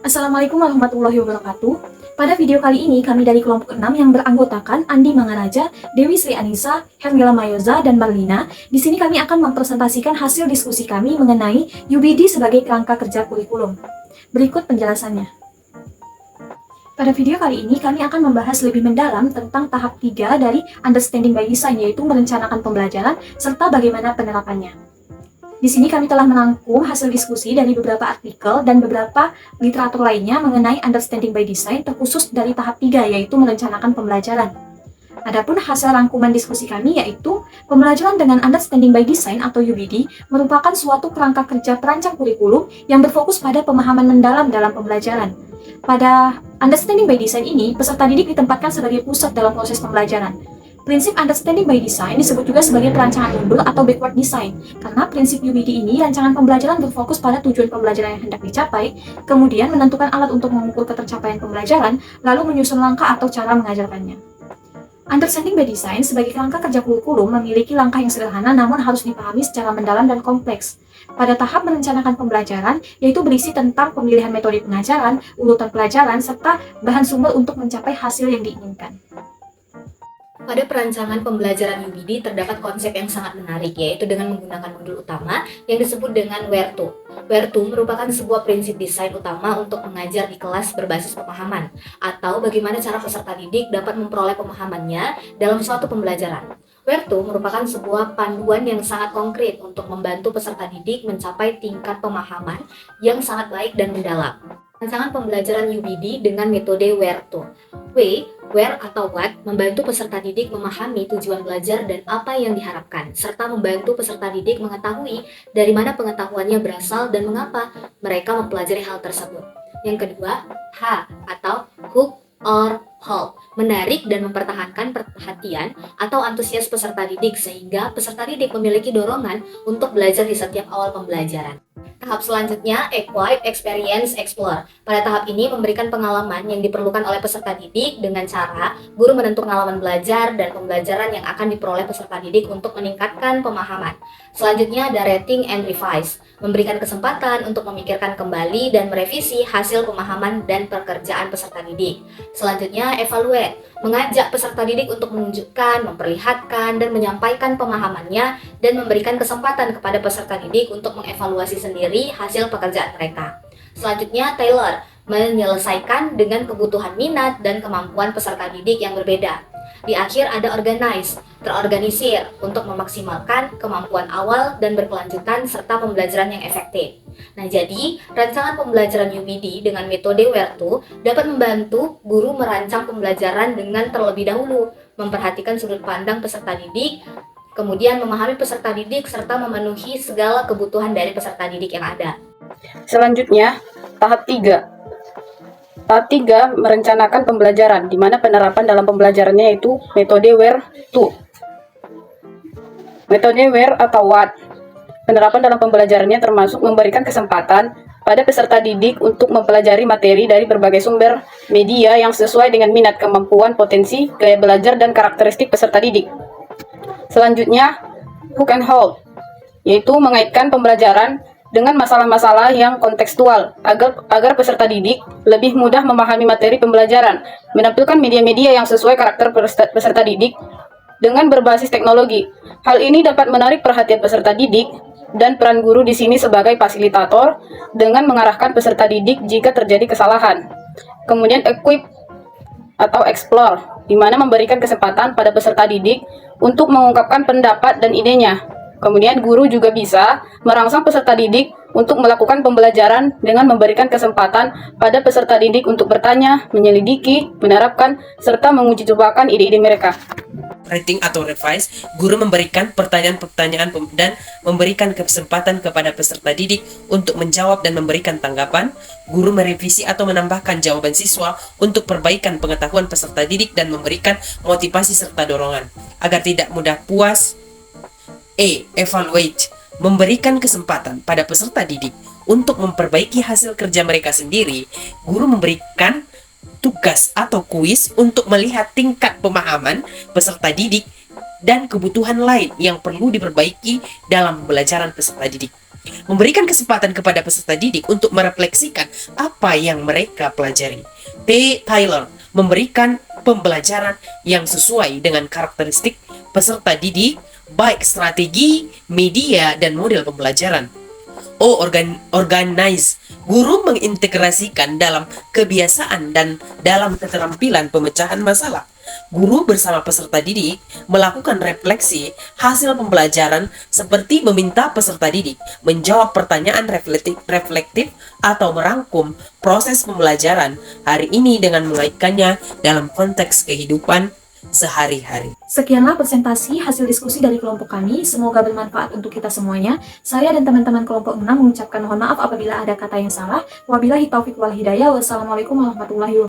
Assalamualaikum warahmatullahi wabarakatuh. Pada video kali ini, kami dari kelompok 6 yang beranggotakan Andi Mangaraja, Dewi Sri Anissa, Hermela Mayoza, dan Marlina. Di sini kami akan mempresentasikan hasil diskusi kami mengenai UBD sebagai kerangka kerja kurikulum. Berikut penjelasannya. Pada video kali ini, kami akan membahas lebih mendalam tentang tahap 3 dari Understanding by Design, yaitu merencanakan pembelajaran serta bagaimana penerapannya. Di sini kami telah merangkum hasil diskusi dari beberapa artikel dan beberapa literatur lainnya mengenai Understanding by Design, terkhusus dari tahap 3, yaitu merencanakan pembelajaran. Adapun hasil rangkuman diskusi kami yaitu pembelajaran dengan Understanding by Design atau UBD merupakan suatu kerangka kerja perancang kurikulum yang berfokus pada pemahaman mendalam dalam pembelajaran. Pada Understanding by Design ini, peserta didik ditempatkan sebagai pusat dalam proses pembelajaran. Prinsip Understanding by Design disebut juga sebagai perancangan mundur atau backward design, karena prinsip UBD ini rancangan pembelajaran berfokus pada tujuan pembelajaran yang hendak dicapai, kemudian menentukan alat untuk mengukur ketercapaian pembelajaran, lalu menyusun langkah atau cara mengajarkannya. Understanding by Design sebagai kerangka kerja kurikulum memiliki langkah yang sederhana namun harus dipahami secara mendalam dan kompleks. Pada tahap merencanakan pembelajaran, yaitu berisi tentang pemilihan metode pengajaran, urutan pelajaran, serta bahan sumber untuk mencapai hasil yang diinginkan. Pada perancangan pembelajaran UBD terdapat konsep yang sangat menarik, yaitu dengan menggunakan modul utama yang disebut dengan Where to. Where to merupakan sebuah prinsip desain utama untuk mengajar di kelas berbasis pemahaman, atau bagaimana cara peserta didik dapat memperoleh pemahamannya dalam suatu pembelajaran. Where to merupakan sebuah panduan yang sangat konkret untuk membantu peserta didik mencapai tingkat pemahaman yang sangat baik dan mendalam. Rancangan pembelajaran UBD dengan metode Where to. Where atau what membantu peserta didik memahami tujuan belajar dan apa yang diharapkan, serta membantu peserta didik mengetahui dari mana pengetahuannya berasal dan mengapa mereka mempelajari hal tersebut. Yang kedua, H atau hook or hold, menarik dan mempertahankan perhatian atau antusias peserta didik sehingga peserta didik memiliki dorongan untuk belajar di setiap awal pembelajaran. Tahap selanjutnya, Acquire, Experience, Explore. Pada tahap ini memberikan pengalaman yang diperlukan oleh peserta didik dengan cara guru menentukan pengalaman belajar dan pembelajaran yang akan diperoleh peserta didik untuk meningkatkan pemahaman. Selanjutnya ada Rating and Revise, memberikan kesempatan untuk memikirkan kembali dan merevisi hasil pemahaman dan pekerjaan peserta didik. Selanjutnya Evaluate, mengajak peserta didik untuk menunjukkan, memperlihatkan, dan menyampaikan pemahamannya dan memberikan kesempatan kepada peserta didik untuk mengevaluasi sendiri hasil pekerjaan mereka. Selanjutnya Tailor, menyelesaikan dengan kebutuhan minat dan kemampuan peserta didik yang berbeda. Di akhir ada Organize, terorganisir untuk memaksimalkan kemampuan awal dan berkelanjutan serta pembelajaran yang efektif. Nah, jadi rancangan pembelajaran UBD dengan metode Where to dapat membantu guru merancang pembelajaran dengan terlebih dahulu memperhatikan sudut pandang peserta didik, kemudian memahami peserta didik serta memenuhi segala kebutuhan dari peserta didik yang ada. Selanjutnya, tahap 3. Tahap 3 merencanakan pembelajaran, di mana penerapan dalam pembelajarannya yaitu metode Where to. Metode Where atau What. Penerapan dalam pembelajarannya termasuk memberikan kesempatan pada peserta didik untuk mempelajari materi dari berbagai sumber media yang sesuai dengan minat, kemampuan, potensi, gaya belajar, dan karakteristik peserta didik. Selanjutnya, Hook and Hold, yaitu mengaitkan pembelajaran dengan masalah-masalah yang kontekstual agar peserta didik lebih mudah memahami materi pembelajaran, menampilkan media-media yang sesuai karakter peserta didik dengan berbasis teknologi. Hal ini dapat menarik perhatian peserta didik dan peran guru di sini sebagai fasilitator dengan mengarahkan peserta didik jika terjadi kesalahan. Kemudian Equip atau Explore, di mana memberikan kesempatan pada peserta didik untuk mengungkapkan pendapat dan idenya. Kemudian guru juga bisa merangsang peserta didik untuk melakukan pembelajaran dengan memberikan kesempatan pada peserta didik untuk bertanya, menyelidiki, menerapkan, serta menguji cobakan ide-ide mereka. Rating atau revise, guru memberikan pertanyaan-pertanyaan dan memberikan kesempatan kepada peserta didik untuk menjawab dan memberikan tanggapan. Guru merevisi atau menambahkan jawaban siswa untuk perbaikan pengetahuan peserta didik dan memberikan motivasi serta dorongan agar tidak mudah puas. Evaluate, memberikan kesempatan pada peserta didik untuk memperbaiki hasil kerja mereka sendiri. Guru memberikan tugas atau kuis untuk melihat tingkat pemahaman peserta didik dan kebutuhan lain yang perlu diperbaiki dalam pembelajaran peserta didik. Memberikan kesempatan kepada peserta didik untuk merefleksikan apa yang mereka pelajari. T. Taylor memberikan pembelajaran yang sesuai dengan karakteristik peserta didik, baik strategi, media, dan model pembelajaran. Organize. Guru mengintegrasikan dalam kebiasaan dan dalam keterampilan pemecahan masalah. Guru bersama peserta didik melakukan refleksi hasil pembelajaran seperti meminta peserta didik menjawab pertanyaan reflektif atau merangkum proses pembelajaran hari ini dengan mengaitkannya dalam konteks kehidupan sehari-hari. Sekianlah presentasi hasil diskusi dari kelompok kami. Semoga bermanfaat untuk kita semuanya. Saya dan teman-teman kelompok 6 mengucapkan mohon maaf apabila ada kata yang salah. Wabillahi taufiq wal hidayah. Wassalamualaikum warahmatullahi wabarakatuh.